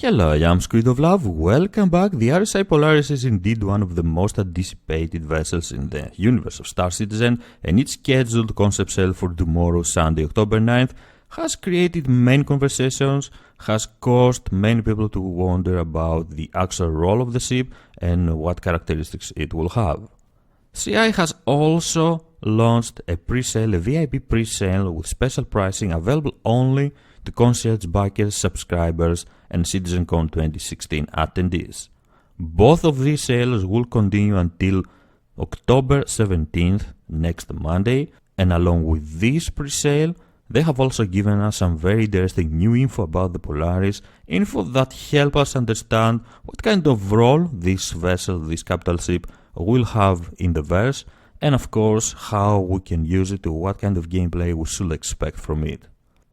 Hello, I am SquidofLove. Welcome back. The RSI Polaris is indeed one of the most anticipated vessels in the universe of Star Citizen, and its scheduled concept sale for tomorrow, Sunday, October 9th, has created many conversations, has caused many people to wonder about the actual role of the ship and what characteristics it will have. CI has also launched a pre-sale, a VIP pre-sale with special pricing available only to Concierge Backers, subscribers, and CitizenCon 2016 attendees. Both of these sales will continue until October 17th, next Monday, and along with this pre-sale, they have also given us some very interesting new info about the Polaris, info that help us understand what kind of role this vessel, this capital ship, will have in the verse, and of course how we can use it, to what kind of gameplay we should expect from it.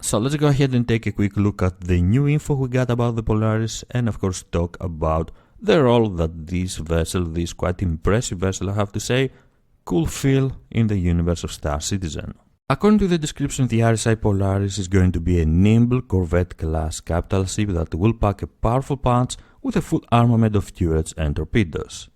So let's go ahead and take a quick look at the new info we got about the Polaris, and of course talk about the role that this vessel, this quite impressive vessel I have to say, could fill in the universe of Star Citizen. According to the description, the RSI Polaris is going to be a nimble Corvette class capital ship that will pack a powerful punch with a full armament of turrets and torpedoes.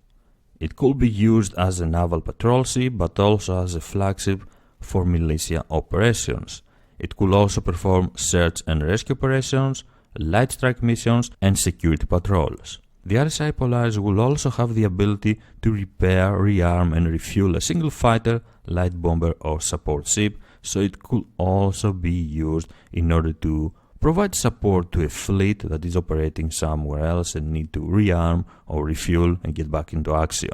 It could be used as a naval patrol ship, but also as a flagship for militia operations. It could also perform search and rescue operations, light strike missions, and security patrols. The RSI Polaris will also have the ability to repair, rearm, and refuel a single fighter, light bomber, or support ship, so it could also be used in order to provide support to a fleet that is operating somewhere else and need to rearm or refuel and get back into action.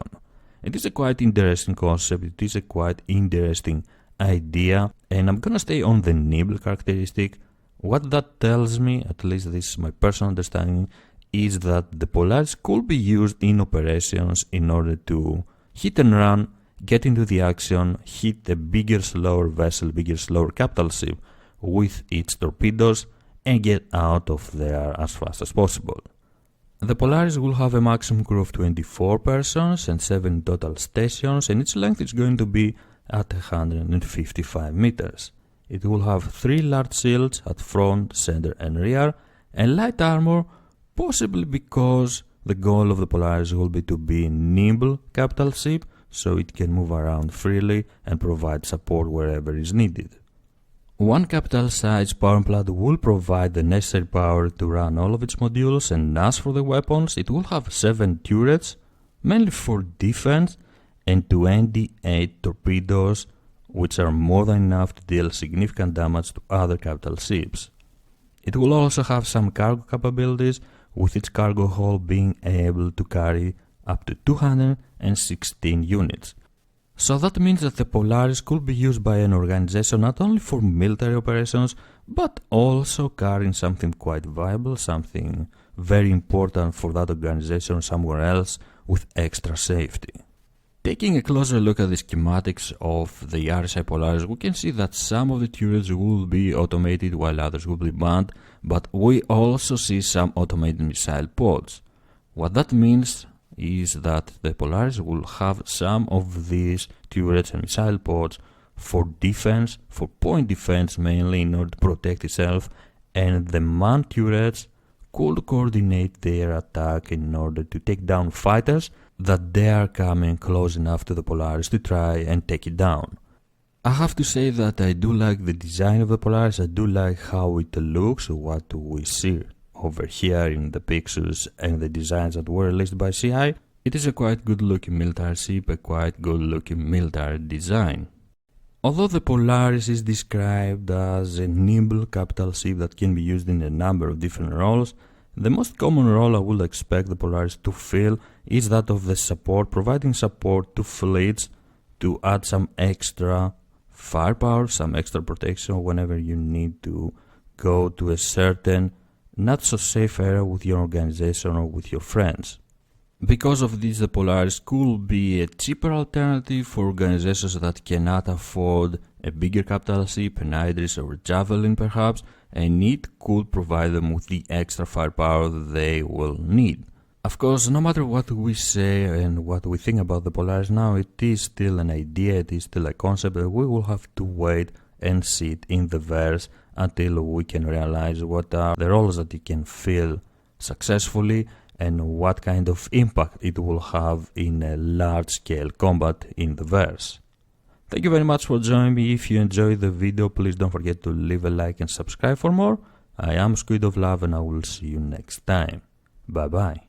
It is a quite interesting concept, it is a quite interesting idea, and I'm gonna stay on the nimble characteristic. What that tells me, at least this is my personal understanding, is that the Polaris could be used in operations in order to hit and run, get into the action, hit a bigger, slower vessel, bigger, slower capital ship with its torpedoes, and get out of there as fast as possible. The Polaris will have a maximum crew of 24 persons and 7 total stations, and its length is going to be at 155 meters. It will have 3 large shields at front, center, and rear, and light armor, possibly because the goal of the Polaris will be to be a nimble capital ship, so it can move around freely and provide support wherever is needed. One capital-sized power plant will provide the necessary power to run all of its modules, and as for the weapons, it will have 7 turrets, mainly for defense, and 28 torpedoes, which are more than enough to deal significant damage to other capital ships. It will also have some cargo capabilities, with its cargo hull being able to carry up to 216 units. So that means that the Polaris could be used by an organization not only for military operations, but also carrying something quite viable, something very important for that organization somewhere else with extra safety. Taking a closer look at the schematics of the RSI Polaris, we can see that some of the turrets will be automated while others will be manned, but we also see some automated missile pods. What that means is that the Polaris will have some of these turrets and missile pods for defense, for point defense mainly, in order to protect itself, and the manned turrets could coordinate their attack in order to take down fighters that they are coming close enough to the Polaris to try and take it down. I have to say that I do like the design of the Polaris, I do like how it looks, what we see over here in the pictures and the designs that were released by CI. It is a quite good looking military ship, a quite good looking military design. Although the Polaris is described as a nimble capital ship that can be used in a number of different roles, the most common role I would expect the Polaris to fill is that of the support, providing support to fleets to add some extra firepower, some extra protection whenever you need to go to a certain not so safe area with your organization or with your friends. Because of this, the Polaris could be a cheaper alternative for organizations that cannot afford a bigger capital ship, an Idris or a Javelin perhaps, and it could provide them with the extra firepower they will need. Of course, no matter what we say and what we think about the Polaris now, it is still an idea, it is still a concept that we will have to wait and see it in the verse until we can realize what are the roles that it can fill successfully and what kind of impact it will have in a large-scale combat in the verse. Thank you very much for joining me. If you enjoyed the video, please don't forget to leave a like and subscribe for more. I am SquidofLove and I will see you next time. Bye bye.